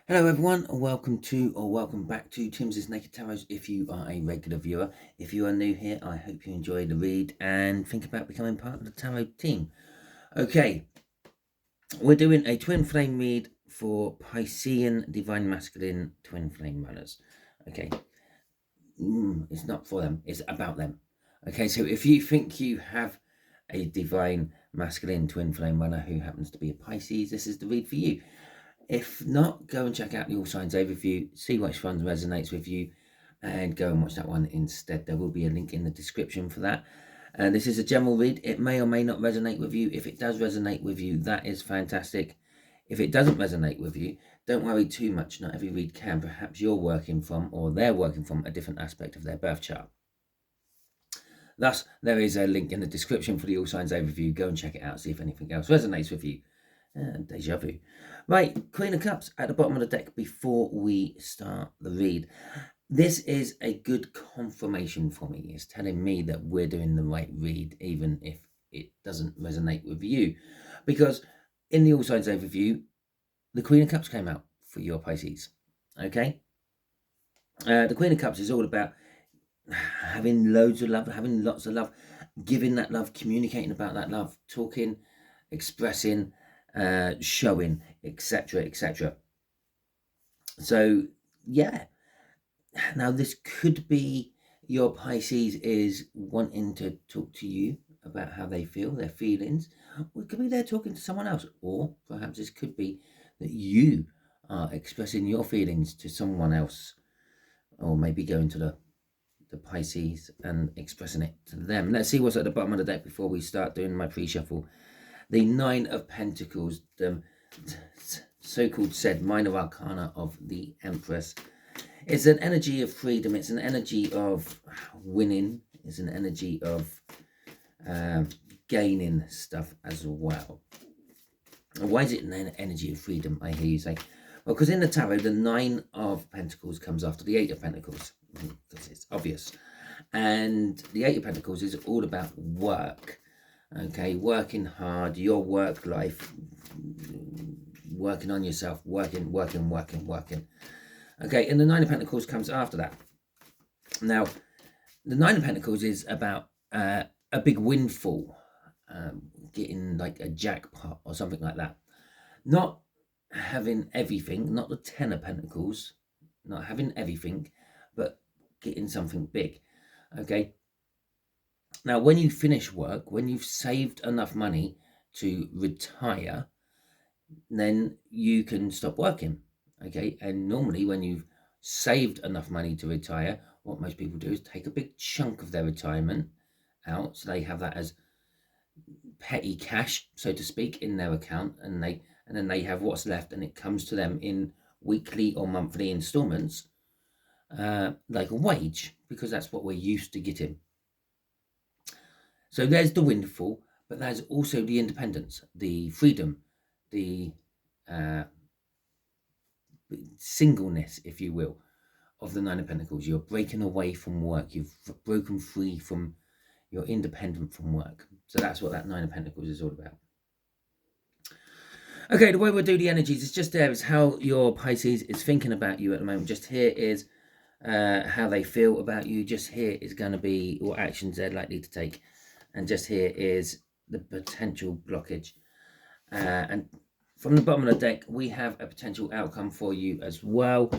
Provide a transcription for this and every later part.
Hello everyone, and welcome back to Timsy Naked Tarot if you are a regular viewer. If you are new here, I hope you enjoy the read and think about becoming part of the tarot team. Okay, we're doing a twin flame read for Piscean Divine Masculine twin flame runners. Okay, it's not for them, it's about them. Okay, so if you think you have a divine masculine twin flame runner who happens to be a Pisces, this is the read for you. If not, go and check out the All Signs overview, see which one resonates with you, and go and watch that one instead. There will be a link in the description for that. This is a general read. It may or may not resonate with you. If it does resonate with you, that is fantastic. If it doesn't resonate with you, don't worry too much. Not every read can. Perhaps you're working from, or they're working from, a different aspect of their birth chart. Thus, there is a link in the description for the All Signs overview. Go and check it out, see if anything else resonates with you. Deja vu. Right, Queen of Cups at the bottom of the deck before we start the read. This is a good confirmation for me. It's telling me that we're doing the right read, even if it doesn't resonate with you. Because in the All Signs overview, the Queen of Cups came out for your Pisces. Okay? The Queen of Cups is all about having loads of love, having lots of love, giving that love, communicating about that love, talking, expressing, showing, etc., etc. So yeah, now this could be your Pisces is wanting to talk to you about how they feel, their feelings, or it could be they're talking to someone else, or perhaps this could be that you are expressing your feelings to someone else, or maybe going to the Pisces and expressing it to them. Let's see what's at the bottom of the deck before we start doing my pre-shuffle. The Nine of Pentacles, the so-called said minor arcana of the Empress. It's an energy of freedom. It's an energy of winning. It's an energy of gaining stuff as well. Why is it an energy of freedom, I hear you say? Well, because in the tarot, the Nine of Pentacles comes after the Eight of Pentacles. Because it's obvious. And the Eight of Pentacles is all about work. Okay, working hard, your work life, working on yourself, working. Okay, and the Nine of Pentacles comes after that. Now, the Nine of Pentacles is about a big windfall, getting like a jackpot or something like that. Not having everything, not the Ten of Pentacles, not having everything, but getting something big. Okay. Now, when you finish work, when you've saved enough money to retire, then you can stop working. Okay. And normally when you've saved enough money to retire, what most people do is take a big chunk of their retirement out. So they have that as petty cash, so to speak, in their account, and then they have what's left, and it comes to them in weekly or monthly installments, like a wage, because that's what we're used to getting. So there's the windfall, but there's also the independence, the freedom, the singleness, if you will, of the Nine of Pentacles. You're breaking away from work. You've broken free from, you're independent from work. So that's what that Nine of Pentacles is all about. Okay, the way we'll do the energies is just there is how your Pisces is thinking about you at the moment. Just here is how they feel about you. Just here is going to be what actions they're likely to take. And just here is the potential blockage. And from the bottom of the deck, we have a potential outcome for you as well.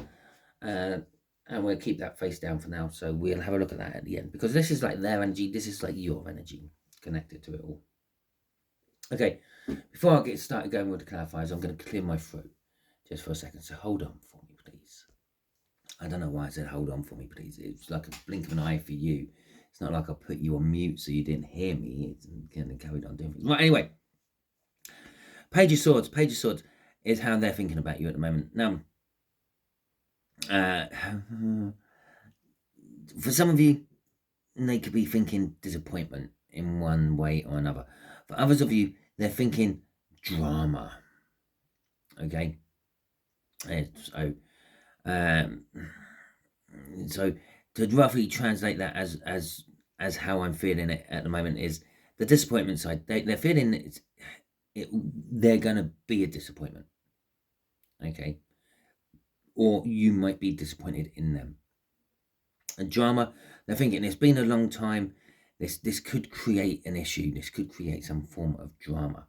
And we'll keep that face down for now. So we'll have a look at that at the end. Because this is like their energy. This is like your energy connected to it all. Okay, before I get started going with the clarifiers, I'm going to clear my throat just for a second. So hold on for me, please. I don't know why I said hold on for me, please. It's like a blink of an eye for you. It's not like I put you on mute so you didn't hear me. It's kind of carried on doing things. Right, anyway. Page of Swords. Page of Swords is how they're thinking about you at the moment. Now, for some of you, they could be thinking disappointment in one way or another. For others of you, they're thinking drama. Okay? So to roughly translate that as how I'm feeling it at the moment is the disappointment side. They're feeling they're going to be a disappointment. Okay? or you might be disappointed in them. And drama, they're thinking it's been a long time. This could create an issue. This could create some form of drama.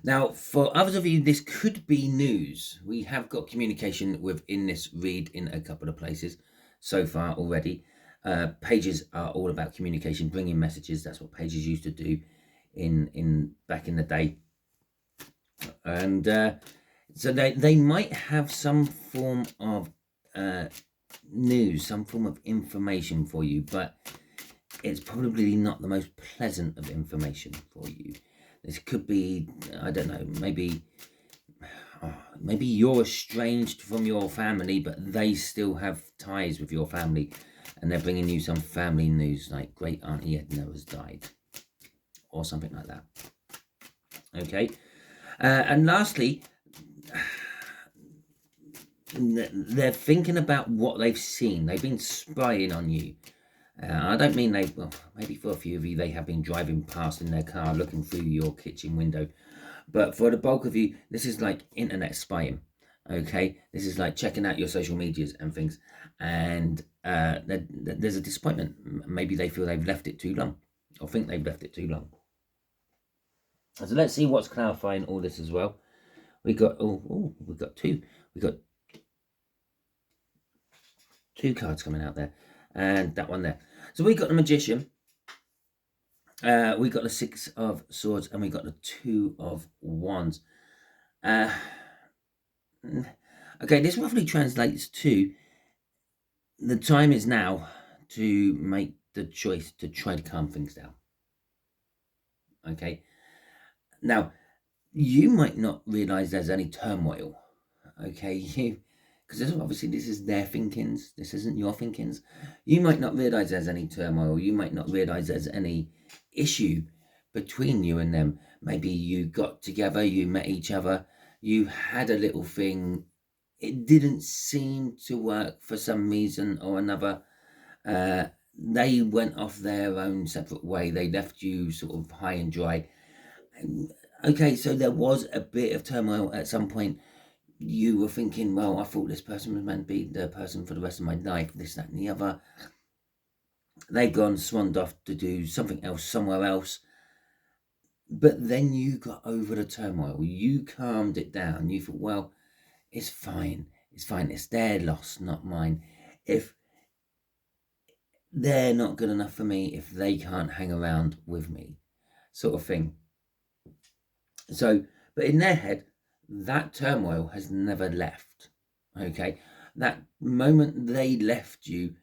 Now, for others of you, this could be news. We have got communication within this read in a couple of places so far already. Pages are all about communication, bringing messages. That's what pages used to do in back in the day. And so they might have some form of news, some form of information for you, but it's probably not the most pleasant of information for you. This could be, I don't know, maybe you're estranged from your family, but they still have ties with your family, and they're bringing you some family news, like Great Auntie Edna has died, or something like that. Okay, and lastly, they're thinking about what they've seen. They've been spying on you. I don't mean well, maybe for a few of you, they have been driving past in their car, looking through your kitchen window. But for the bulk of you, this is like internet spying, okay? This is like checking out your social medias and things. And there's a disappointment. Maybe they feel they've left it too long, or think they've left it too long. So let's see what's clarifying all this as well. We got, we've got two. We've got two cards coming out there. And that one there. So we got the Magician. We got the Six of Swords, and we got the Two of Wands. Okay, this roughly translates to the time is now to make the choice to try to calm things down. Okay, now you might not realize there's any turmoil. Okay, because obviously this is their thinkings, this isn't your thinkings. You might not realize there's any turmoil. You might not realize there's any issue between you and them. Maybe you got together, you met each other, you had a little thing. It didn't seem to work for some reason or another. They went off their own separate way. They left you sort of high and dry. Okay, so there was a bit of turmoil at some point. You were thinking, well, I thought this person was meant to be the person for the rest of my life, this, that, and the other. They've gone swanned off to do something else somewhere else. But then you got over the turmoil. You calmed it down. You thought, well, it's fine. It's fine. It's their loss, not mine. If they're not good enough for me, if they can't hang around with me, sort of thing. So, but in their head, that turmoil has never left. Okay, that moment they left you,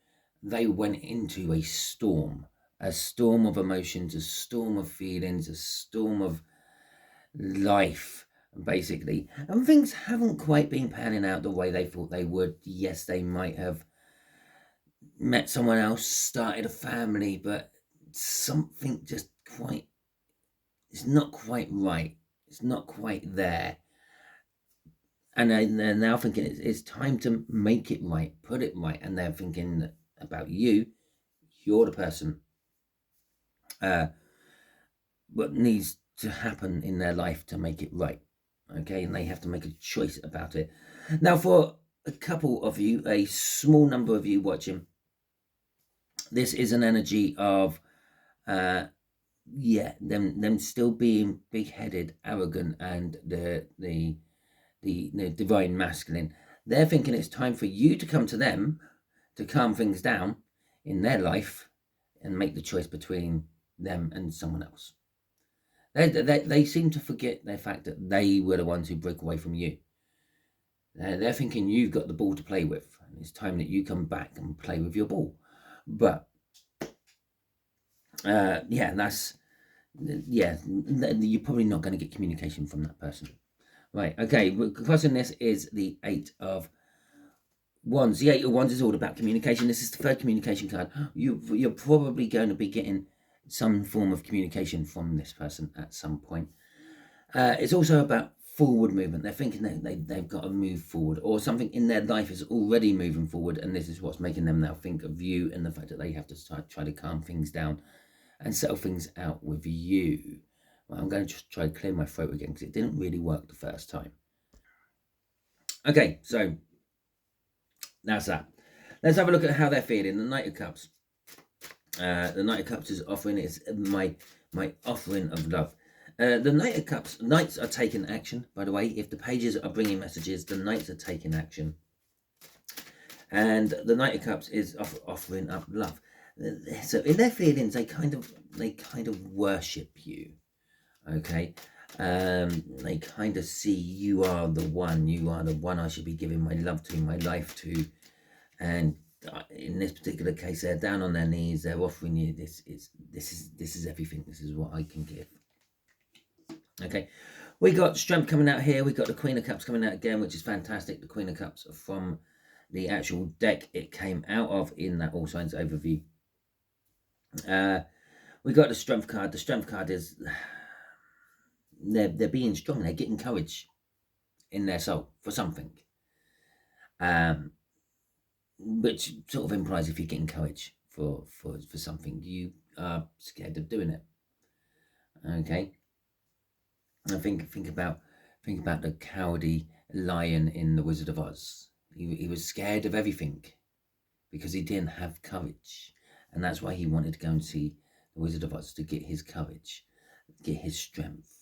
they went into a storm of emotions, a storm of feelings, a storm of life, basically. And things haven't quite been panning out the way they thought they would. Yes, they might have met someone else, started a family, but something just it's not quite right. It's not quite there. And they're now thinking it's time to make it right, put it right. And they're thinking about you. You're the person. What needs to happen in their life to make it right. Okay, and they have to make a choice about it. Now, for a couple of you, a small number of you watching, this is an energy of them still being big-headed, arrogant, and the divine masculine. They're thinking it's time for you to come to them to calm things down in their life and make the choice between them and someone else. They seem to forget the fact that they were the ones who broke away from you. They're thinking you've got the ball to play with, and it's time that you come back and play with your ball. But you're probably not going to get communication from that person. Right, okay, crossing this is the Eight of Wands. The Eight of Wands is all about communication. This is the third communication card. You're probably going to be getting some form of communication from this person at some point. It's also about forward movement. They're thinking they've got to move forward, or something in their life is already moving forward, and this is what's making them now think of you and the fact that they have to try to calm things down and settle things out with you. Well, I'm going to just try to clear my throat again because it didn't really work the first time. Okay, so that's that. Let's have a look at how they're feeling. The Knight of Cups. The Knight of Cups is offering, it's my offering of love. The Knight of Cups, Knights are taking action, by the way. If the pages are bringing messages, the Knights are taking action. And the Knight of Cups is offering up love. So in their feelings, they kind of worship you. Okay, they kind of see you are the one I should be giving my love to, my life to. And in this particular case, they're down on their knees, they're offering you this is everything, this is what I can give. Okay, we got Strength coming out here, we got the Queen of Cups coming out again, which is fantastic. The Queen of Cups from the actual deck it came out of in that All Signs overview. We got the Strength card. The Strength card is they're being strong, they're getting courage in their soul for something, which sort of implies if you're getting courage for something, you are scared of doing it. Okay, I think about the cowardly lion in The Wizard of Oz. He was scared of everything because he didn't have courage, and that's why he wanted to go and see The Wizard of Oz, to get his courage, get his strength,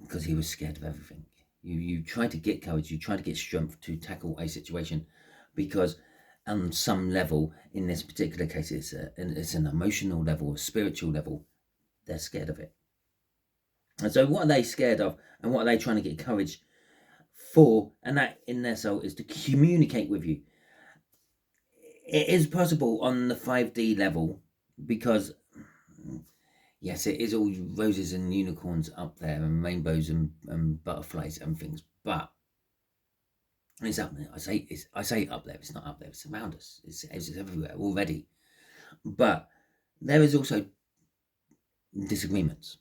because he was scared of everything. You try to get courage, you try to get strength to tackle a situation, because on some level, in this particular case, it's an emotional level, a spiritual level, they're scared of it. And so what are they scared of, and what are they trying to get courage for? And that in their soul is to communicate with you. It is possible on the 5D level, because yes, it is all roses and unicorns up there, and rainbows and butterflies and things, but it's up there. I say up there. It's not up there. It's around us. It's everywhere already. But there is also disagreements.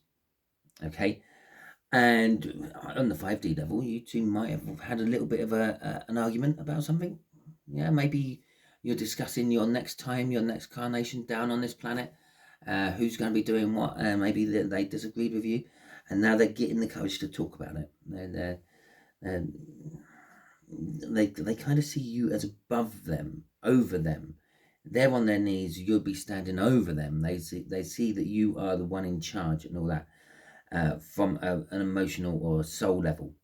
Okay, and on the 5D level, you two might have had a little bit of an argument about something. Yeah, maybe you're discussing your next carnation down on this planet. Who's going to be doing what? Maybe they disagreed with you, and now they're getting the courage to talk about it. They kind of see you as above them, over them. They're on their knees, you'll be standing over them. They see that you are the one in charge and all that, from an emotional or a soul level.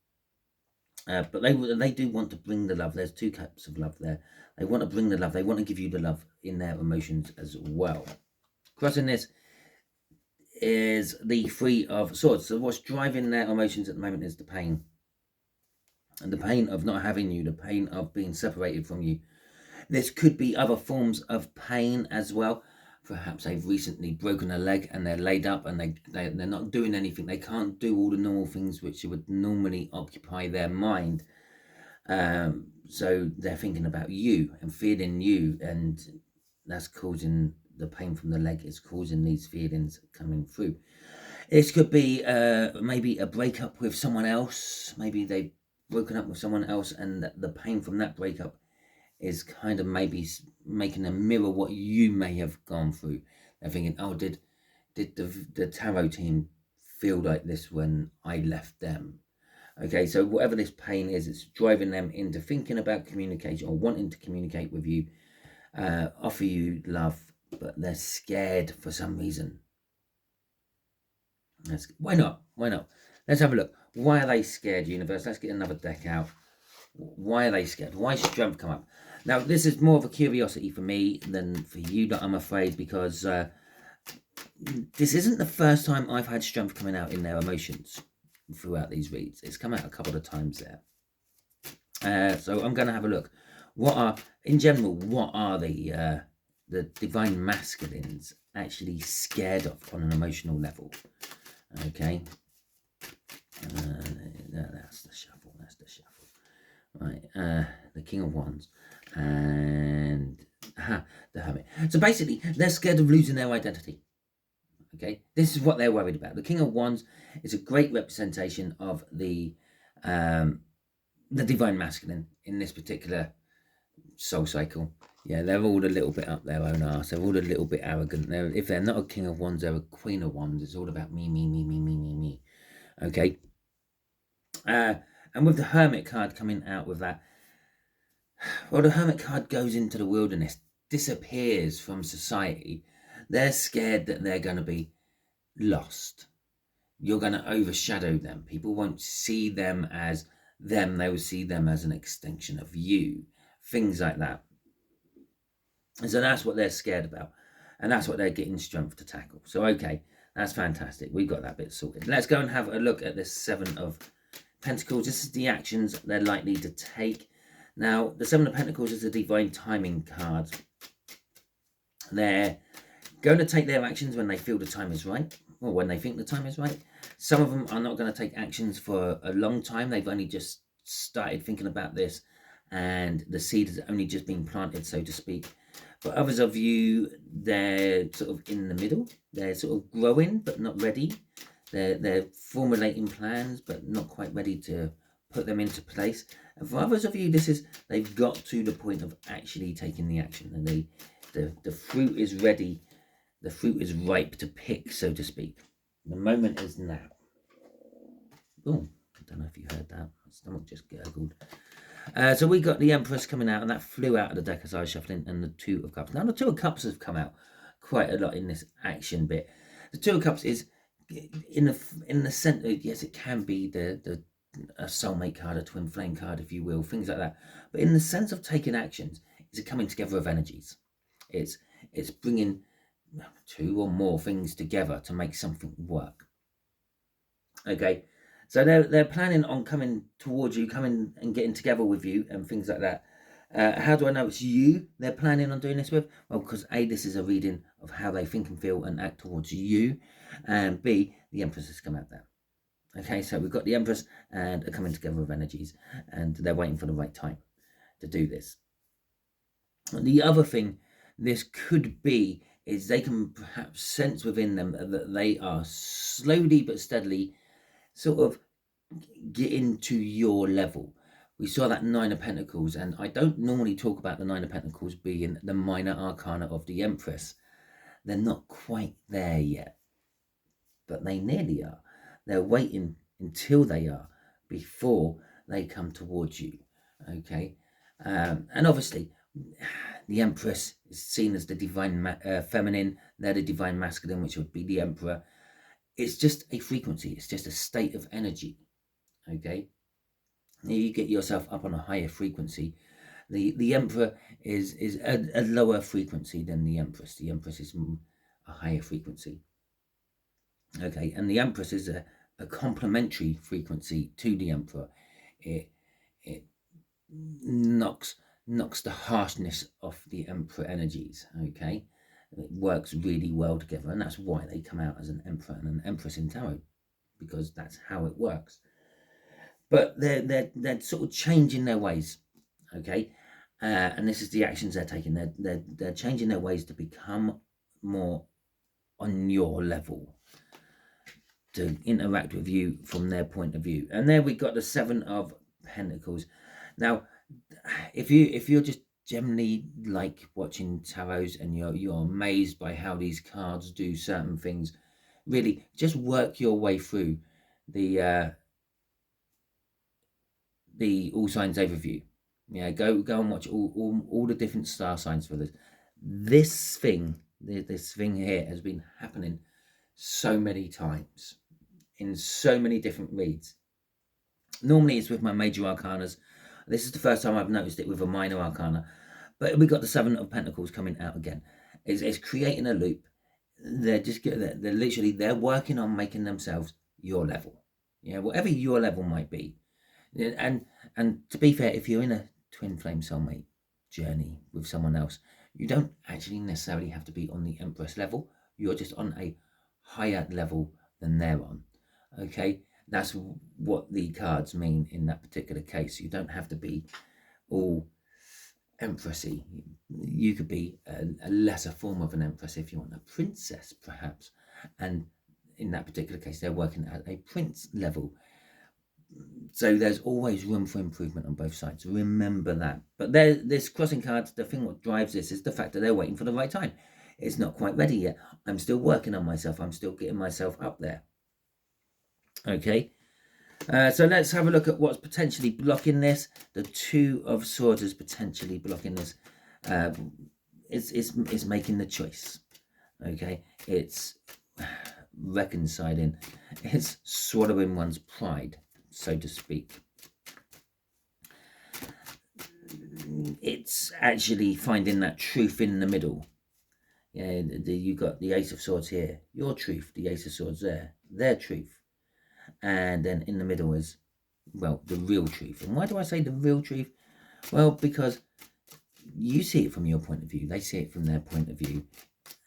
But they do want to bring the love. There's two cups of love there. They want to bring the love. They want to give you the love in their emotions as well. Crossing this is the Three of Swords. So what's driving their emotions at the moment is the pain. And the pain of not having you, the pain of being separated from you. This could be other forms of pain as well. Perhaps they've recently broken a leg and they're laid up and they're not doing anything. They can't do all the normal things which would normally occupy their mind. So they're thinking about you and feeling you, and that's causing the pain from the leg, is causing these feelings coming through. This could be maybe a breakup with someone else. Maybe they've broken up with someone else, and the pain from that breakup is kind of maybe making them mirror what you may have gone through. They're thinking, oh, did the tarot team feel like this when I left them? Okay, so whatever this pain is, it's driving them into thinking about communication or wanting to communicate with you, offer you love, but they're scared for some reason. Why not? Let's have a look. Why are they scared, universe? Let's get another deck out. Why are they scared? Why is Strength come up? Now, this is more of a curiosity for me than for you, I'm afraid, because this isn't the first time I've had Strength coming out in their emotions throughout these reads. It's come out a couple of times there. So I'm going to have a look. What are the divine masculines actually scared of on an emotional level? Okay. That's the shuffle. Right, the King of Wands and the Hermit. So basically, they're scared of losing their identity. Okay, this is what they're worried about. The King of Wands is a great representation of the divine masculine in this particular soul cycle. Yeah, they're all a little bit up their own arse. They're all a little bit arrogant. If they're not a King of Wands, they're a Queen of Wands. It's all about me. Okay. And with the Hermit card coming out with that, well, the Hermit card goes into the wilderness, disappears from society. They're scared that they're going to be lost. You're going to overshadow them. People won't see them as them. They will see them as an extension of you. Things like that. And so that's what they're scared about. And that's what they're getting strength to tackle. So, okay, that's fantastic. We've got that bit sorted. Let's go and have a look at this Seven of Pentacles. This is the actions they're likely to take. Now, the Seven of Pentacles is a divine timing card. They're going to take their actions when they feel the time is right, or when they think the time is right. Some of them are not going to take actions for a long time. They've only just started thinking about this, and the seed has only just been planted, so to speak. For others of you, they're sort of in the middle. They're sort of growing, but not ready. They're formulating plans, but not quite ready to put them into place. And for others of you, they've got to the point of actually taking the action, and the fruit is ready. The fruit is ripe to pick, so to speak. The moment is now. Oh, I don't know if you heard that. My stomach just gurgled. So we got the Empress coming out, and that flew out of the deck as I was shuffling, and the Two of Cups. Now, the Two of Cups have come out quite a lot in this action bit. The Two of Cups is in the center. Yes, it can be a soulmate card, a twin flame card, if you will, things like that. But in the sense of taking actions, it's a coming together of energies. It's bringing two or more things together to make something work. Okay, so they're planning on coming towards you, coming and getting together with you and things like that. How do I know it's you they're planning on doing this with? Well, because A, this is a reading of how they think and feel and act towards you, and B, the Empress has come out there. Okay, so we've got the Empress and a coming together of energies, and they're waiting for the right time to do this. And the other thing this could be is they can perhaps sense within them that they are slowly but steadily sort of getting to your level. We saw that Nine of Pentacles, and I don't normally talk about the Nine of Pentacles being the minor arcana of the Empress. They're not quite there yet, but they nearly are. They're waiting until they are before they come towards you. Okay, and obviously the Empress is seen as the divine feminine. They're the divine masculine, which would be the Emperor. It's just a frequency. It's just a state of energy. Okay, you get yourself up on a higher frequency. The Emperor is a lower frequency than the Empress. The Empress is a higher frequency. Okay, and the Empress is a complementary frequency to the Emperor. It knocks the harshness off the Emperor energies. Okay, it works really well together, and that's why they come out as an Emperor and an Empress in Tarot, because that's how it works. But they're sort of changing their ways. Okay, and this is the actions they're taking. They're changing their ways to become more on your level, to interact with you from their point of view. And there we got the Seven of Pentacles. Now, if you're just generally like watching tarots and you're amazed by how these cards do certain things, really just work your way through the all signs overview. Yeah, go and watch all the different star signs for this. This thing here has been happening so many times in so many different reads. Normally it's with my major arcanas. This is the first time I've noticed it with a minor arcana. But we got the Seven of Pentacles coming out again. It's creating a loop. They're literally working on making themselves your level. Yeah, whatever your level might be. And to be fair, if you're in a twin flame soulmate journey with someone else, you don't actually necessarily have to be on the Empress level. You're just on a higher level than they're on. Okay, that's what the cards mean in that particular case. You don't have to be all Empressy. You could be a lesser form of an Empress if you want, a princess perhaps. And in that particular case, they're working at a prince level. So there's always room for improvement on both sides. Remember that. But this crossing card, the thing what drives this is the fact that they're waiting for the right time. It's not quite ready yet. I'm still working on myself. I'm still getting myself up there. Okay. So let's have a look at what's potentially blocking this. The Two of Swords is potentially blocking this. It's making the choice. Okay, it's reconciling. It's swallowing one's pride, so to speak. It's actually finding that truth in the middle. Yeah, you got the Ace of Swords here, your truth. The Ace of Swords there, their truth. And then in the middle is, well, the real truth. And why do I say the real truth? Well, because you see it from your point of view, they see it from their point of view,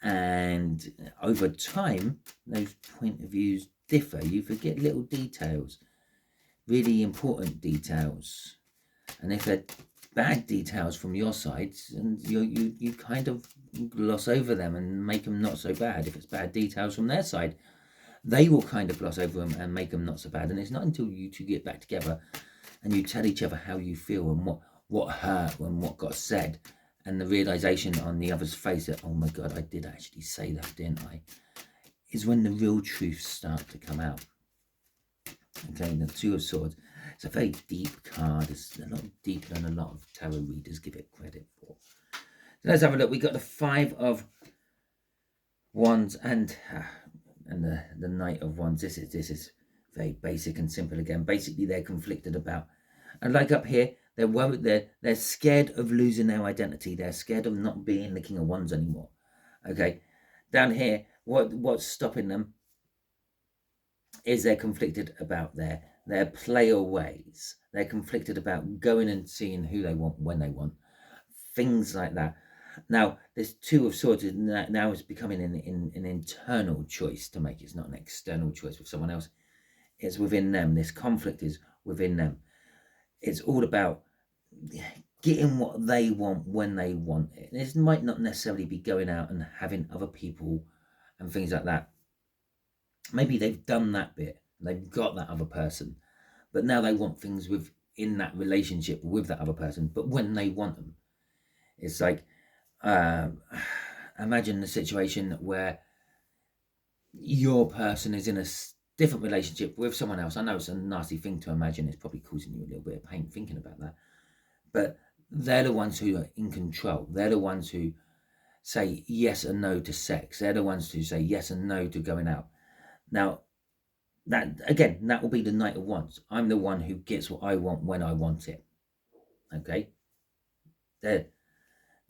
and over time those point of views differ. You forget little details, really important details, and if they're bad details from your side, and you kind of gloss over them and make them not so bad. If it's bad details from their side, they will kind of gloss over them and make them not so bad. And it's not until you two get back together and you tell each other how you feel and what hurt and what got said, and the realization on the other's face that, oh my God, I did actually say that, didn't I? Is when the real truths start to come out. Okay, the Two of Swords. It's a very deep card. It's a lot deeper than a lot of tarot readers give it credit for. So let's have a look. We got the Five of Wands and the Knight of Wands. This is very basic and simple again. Basically, they're conflicted about, and like up here, they're worried. They're scared of losing their identity. They're scared of not being the King of Wands anymore. Okay, down here, what's stopping them is they're conflicted about their player ways. They're conflicted about going and seeing who they want when they want, things like that. Now, this Two of Swords is now is becoming an internal choice to make. It's not an external choice with someone else. It's within them. This conflict is within them. It's all about getting what they want when they want it. This might not necessarily be going out and having other people and things like that. Maybe they've done that bit. They've got that other person. But now they want things within that relationship with that other person. But when they want them. It's like, imagine the situation where your person is in a different relationship with someone else. I know it's a nasty thing to imagine. It's probably causing you a little bit of pain thinking about that. But they're the ones who are in control. They're the ones who say yes and no to sex. They're the ones who say yes and no to going out. Now, that will be the Knight of Wands. I'm the one who gets what I want when I want it. Okay? They're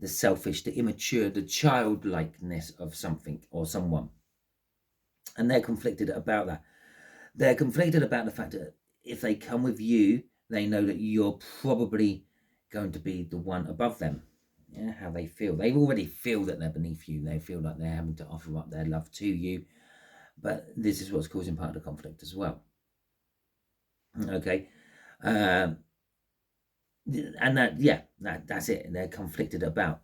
the selfish, the immature, the childlikeness of something or someone. And they're conflicted about that. They're conflicted about the fact that if they come with you, they know that you're probably going to be the one above them. Yeah, how they feel. They already feel that they're beneath you. They feel like they're having to offer up their love to you. But this is what's causing part of the conflict as well. Okay. And that's it. They're conflicted about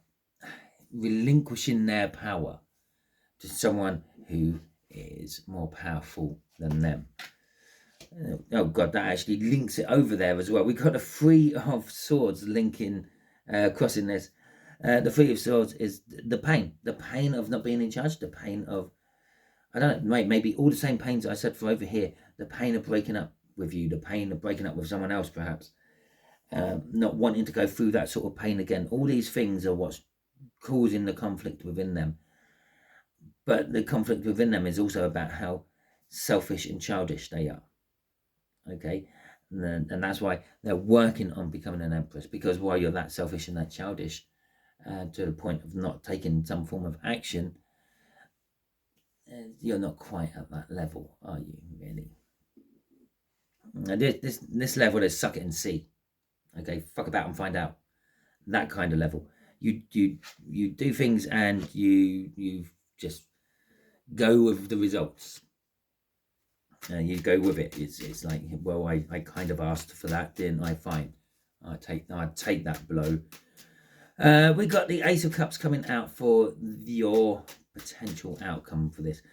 relinquishing their power to someone who is more powerful than them. Oh God, that actually links it over there as well. We got the Three of Swords linking, crossing this. The Three of Swords is the pain of not being in charge, the pain of, I don't know, maybe all the same pains I said for over here, the pain of breaking up with you, the pain of breaking up with someone else perhaps, not wanting to go through that sort of pain again. All these things are what's causing the conflict within them. But the conflict within them is also about how selfish and childish they are. Okay, and that's why they're working on becoming an empress, because while you're that selfish and that childish, to the point of not taking some form of action, you're not quite at that level, are you, really? And this level is suck it and see. Okay, fuck about and find out. That kind of level. You do things and you just go with the results. You go with it. It's like, well, I kind of asked for that, didn't I? Fine, I'd take that blow. We got the Ace of Cups coming out for your potential outcome for this.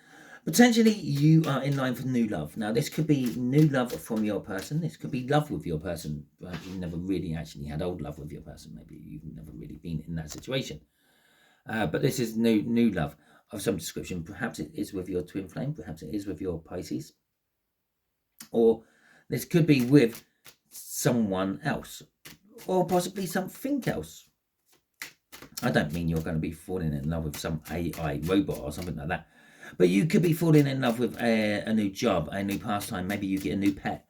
Potentially, you are in line for new love. Now, this could be new love from your person. This could be love with your person. Perhaps you've never really actually had old love with your person. Maybe you've never really been in that situation. But this is new love of some description. Perhaps it is with your twin flame. Perhaps it is with your Pisces. Or This could be with someone else, or possibly something else. I don't mean you're going to be falling in love with some AI robot or something like that. But you could be falling in love with a new job, a new pastime. Maybe you get a new pet.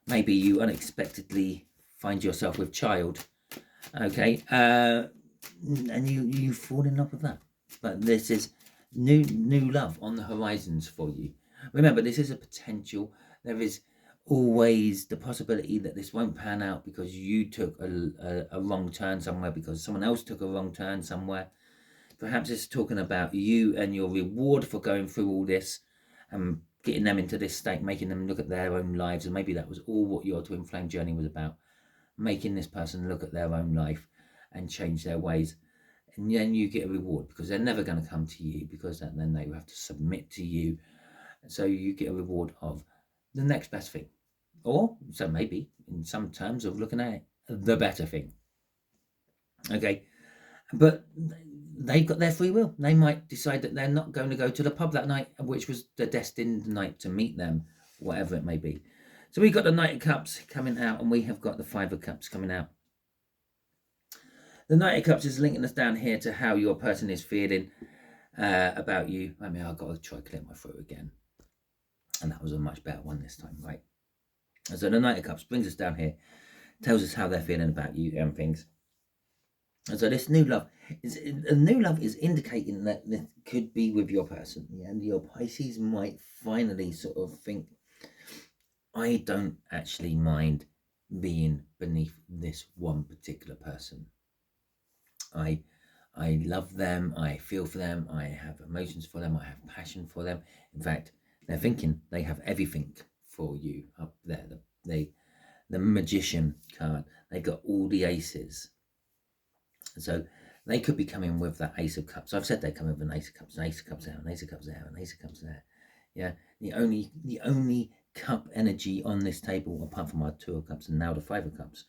Maybe you unexpectedly find yourself with child. Okay. And you fall in love with that. But this is new love on the horizons for you. Remember, this is a potential. There is always the possibility that this won't pan out because you took a wrong turn somewhere, because someone else took a wrong turn somewhere. Perhaps it's talking about you and your reward for going through all this and getting them into this state, making them look at their own lives. And maybe that was all what your twin flame journey was about, making this person look at their own life and change their ways. And then you get a reward, because they're never going to come to you, because then they will have to submit to you. So you get a reward of the next best thing. Or, so maybe, in some terms of looking at it, the better thing. Okay. But they've got their free will. They might decide that they're not going to go to the pub that night, which was the destined night to meet them, whatever it may be. So we've got the Knight of Cups coming out, and we have got the Five of Cups coming out. The Knight of Cups is linking us down here to how your person is feeling about you. I mean, I've got to try to clear my throat again. And that was a much better one this time, right? And so the Knight of Cups brings us down here, tells us how they're feeling about you and things. And so this new love is indicating that this could be with your person. Yeah? And your Pisces might finally sort of think, I don't actually mind being beneath this one particular person. I love them, I feel for them, I have emotions for them, I have passion for them. In fact, they're thinking they have everything for you up there. The Magician card, they got all the aces. So they could be coming with that Ace of Cups. I've said they come with an Ace of Cups, an Ace of Cups there, an Ace of Cups there, an Ace of Cups there. Yeah, the only cup energy on this table, apart from our Two of Cups and now the Five of Cups,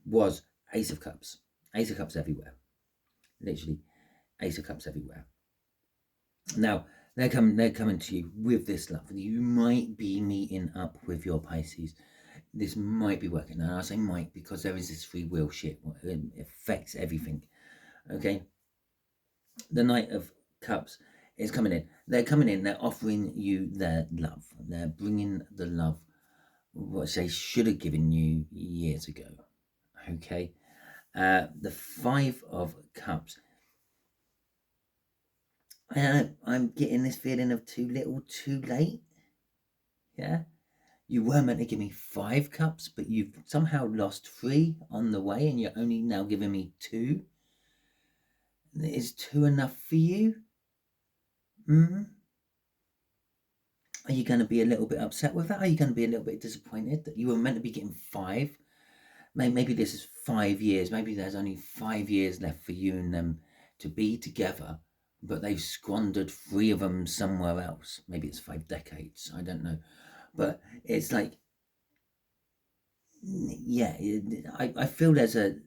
was Ace of Cups. Ace of Cups everywhere. Literally, Ace of Cups everywhere. Now they're coming to you with this love. You might be meeting up with your Pisces. This might be working. And I say might because there is this free will shit. It affects everything. Okay. The Knight of Cups is coming in. They're coming in. They're offering you their love. They're bringing the love which they should have given you years ago. Okay. The Five of Cups. I'm getting this feeling of too little, too late. Yeah. You were meant to give me 5 cups, but you've somehow lost 3 on the way, and you're only now giving me 2. Is 2 enough for you? Are you going to be a little bit upset with that? Are you going to be a little bit disappointed that you were meant to be getting 5? Maybe this is 5 years. Maybe there's only 5 years left for you and them to be together, but they've squandered 3 of them somewhere else. Maybe it's 5 decades. I don't know. But it's like, yeah, I feel there's a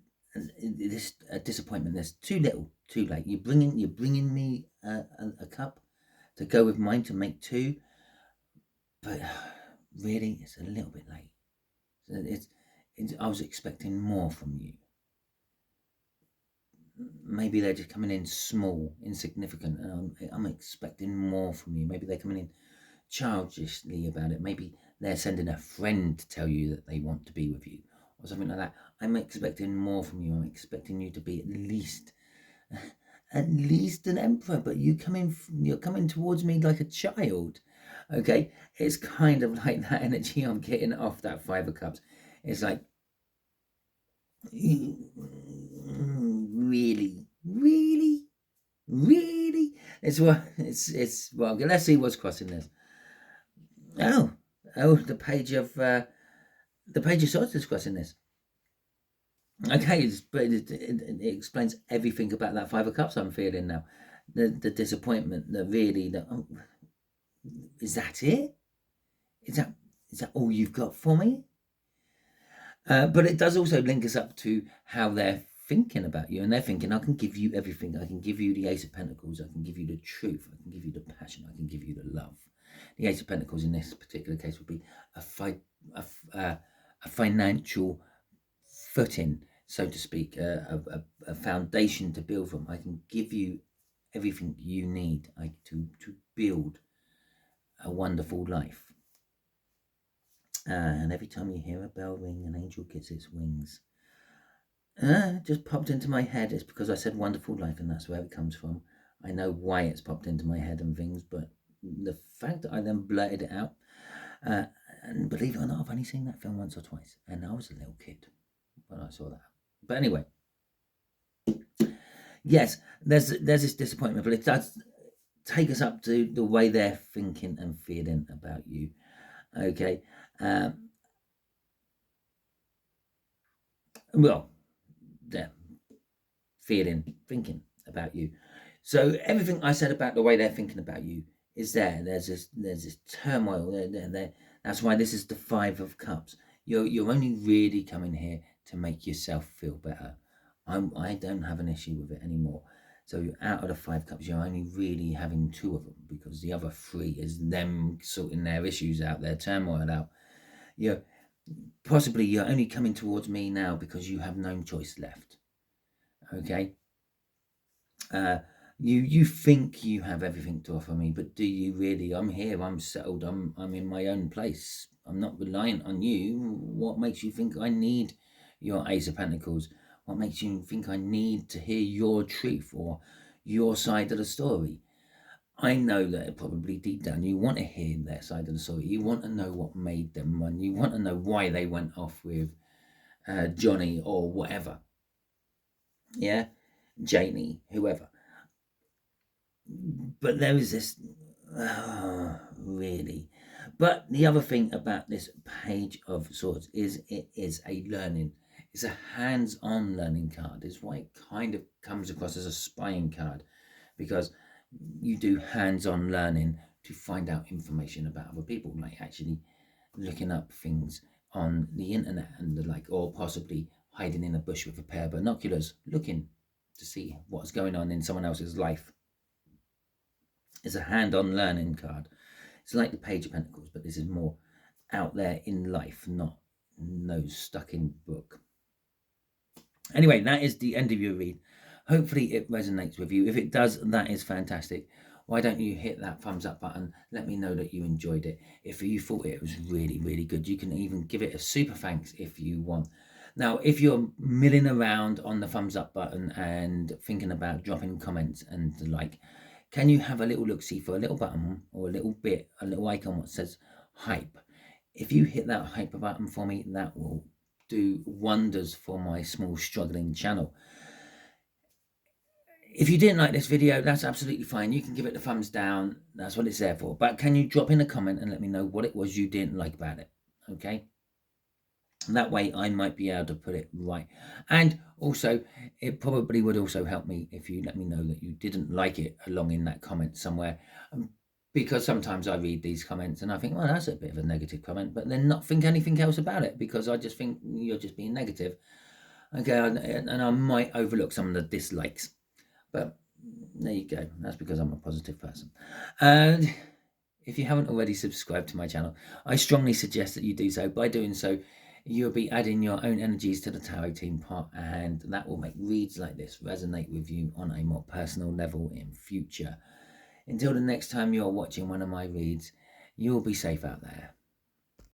disappointment. There's too little, too late. You're bringing me a cup to go with mine to make 2, but really, it's a little bit late. I was expecting more from you. Maybe they're just coming in small, insignificant, and I'm expecting more from you. Maybe they're coming in childishly about it. Maybe they're sending a friend to tell you that they want to be with you or something like that. I'm expecting more from you. I'm expecting you to be at least an emperor, but you're coming towards me like a child. Okay, it's kind of like that energy I'm getting off that 5 of Cups. It's like, really. It's well. Let's see what's crossing this. Oh, the Page of Swords is crossing this. Okay, but it explains everything about that 5 of Cups I'm feeling now. The disappointment, is that it? Is that all you've got for me? But it does also link us up to how they're thinking about you, and they're thinking, I can give you everything. I can give you the Ace of Pentacles. I can give you the truth. I can give you the passion. I can give you the love. The Ace of Pentacles in this particular case would be a financial footing, so to speak, a foundation to build from. I can give you everything you need to build a wonderful life. And every time you hear a bell ring, an angel gets its wings. Just popped into my head. It's because I said wonderful life, and that's where it comes from. I know why it's popped into my head and things, but the fact that I then blurted it out, and believe it or not, I've only seen that film once or twice, and I was a little kid when I saw that. But anyway, yes, there's this disappointment, but it does take us up to the way they're thinking and feeling about you. Okay. Well, they're thinking about you. So everything I said about the way they're thinking about you is there. There's this turmoil there. That's why this is the Five of Cups. You're only really coming here to make yourself feel better. I don't have an issue with it anymore. So out of the Five Cups, you're only really having 2 of them, because the other 3 is them sorting their issues out, their turmoil out. Possibly you're only coming towards me now because you have no choice left. Okay. You think you have everything to offer me, but do you really? I'm here, I'm settled, I'm in my own place. I'm not reliant on you. What makes you think I need your Ace of Pentacles? What makes you think I need to hear your truth or your side of the story? I know that probably deep down you want to hear their side of the story. You want to know what made them run. You want to know why they went off with Johnny or whatever. Yeah, Janie, whoever. But there is this, really. But the other thing about this Page of Swords is it is a learning. It's a hands-on learning card. It's why it kind of comes across as a spying card, because you do hands-on learning to find out information about other people, like actually looking up things on the internet and the like, or possibly hiding in a bush with a pair of binoculars, looking to see what's going on in someone else's life. It's a hand-on learning card. It's like the Page of Pentacles, but this is more out there in life, not no stuck in book. Anyway, that is the end of your read. Hopefully it resonates with you. If it does, that is fantastic. Why don't you hit that thumbs up button? Let me know that you enjoyed it. If you thought it was really, really good, you can even give it a super thanks if you want. Now, if you're milling around on the thumbs up button and thinking about dropping comments and the like, can you have a little look-see for a little button or a little icon that says hype? If you hit that hype button for me, that will do wonders for my small struggling channel. If you didn't like this video, that's absolutely fine. You can give it the thumbs down. That's what it's there for. But can you drop in a comment and let me know what it was you didn't like about it? Okay. That way I might be able to put it right. And also, it probably would also help me if you let me know that you didn't like it along in that comment somewhere. Because sometimes I read these comments and I think, well, that's a bit of a negative comment, but then not think anything else about it, because I just think you're just being negative. Okay, and I might overlook some of the dislikes. But there you go. That's because I'm a positive person. And if you haven't already subscribed to my channel, I strongly suggest that you do so. By doing so, you'll be adding your own energies to the tarot team pot, and that will make reads like this resonate with you on a more personal level in future. Until the next time you're watching one of my reads, you'll be safe out there.